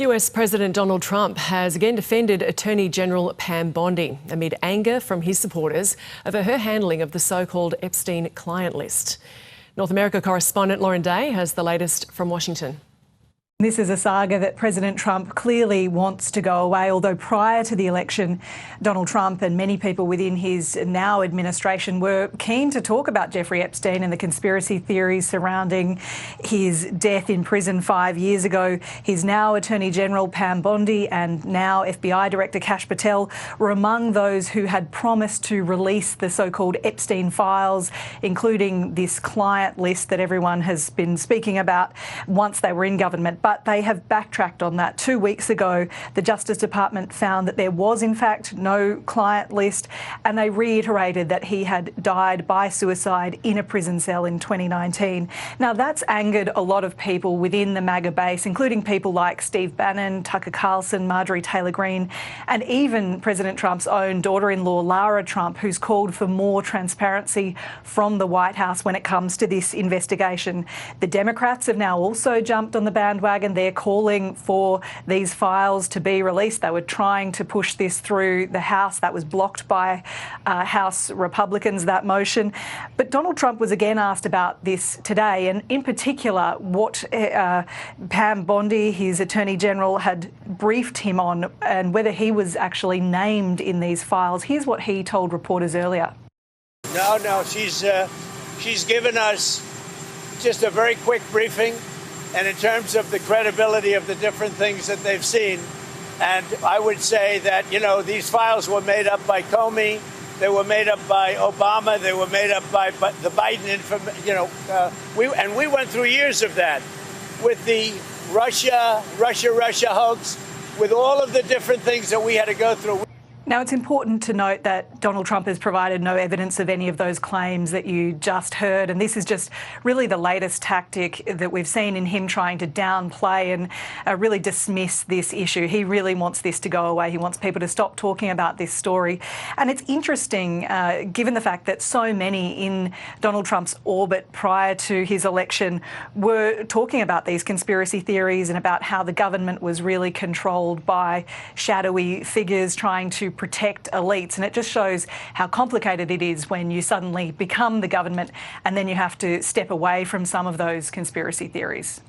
US President Donald Trump has again defended Attorney General Pam Bondi amid anger from his supporters over her handling of the so-called Epstein client list. North America correspondent Lauren Day has the latest from Washington. This is a saga that President Trump clearly wants to go away, although prior to the election, Donald Trump and many people within his now administration were keen to talk about Jeffrey Epstein and the conspiracy theories surrounding his death in prison 5 years ago. His now Attorney General Pam Bondi and now FBI Director Kash Patel were among those who had promised to release the so-called Epstein files, including this client list that everyone has been speaking about once they were in government. But they have backtracked on that. 2 weeks ago, the Justice Department found that there was, in fact, no client list, and they reiterated that he had died by suicide in a prison cell in 2019. Now, that's angered a lot of people within the MAGA base, including people like Steve Bannon, Tucker Carlson, Marjorie Taylor Greene, and even President Trump's own daughter-in-law, Lara Trump, who's called for more transparency from the White House when it comes to this investigation. The Democrats have now also jumped on the bandwagon. They're calling for these files to be released. They were trying to push this through the House. That was blocked by House Republicans, that motion. But Donald Trump was again asked about this today, and in particular what Pam Bondi, his Attorney General, had briefed him on and whether he was actually named in these files. Here's what he told reporters earlier. No, she's given us just a very quick briefing. And in terms of the credibility of the different things that they've seen, and I would say that, these files were made up by Comey, they were made up by Obama, they were made up by the Biden information, we went through years of that with the Russia hoax, with all of the different things that we had to go through. Now, it's important to note that Donald Trump has provided no evidence of any of those claims that you just heard, and this is just really the latest tactic that we've seen in him trying to downplay and really dismiss this issue. He really wants this to go away. He wants people to stop talking about this story. And it's interesting, given the fact that so many in Donald Trump's orbit prior to his election were talking about these conspiracy theories and about how the government was really controlled by shadowy figures trying to protect elites. And it just shows how complicated it is when you suddenly become the government and then you have to step away from some of those conspiracy theories.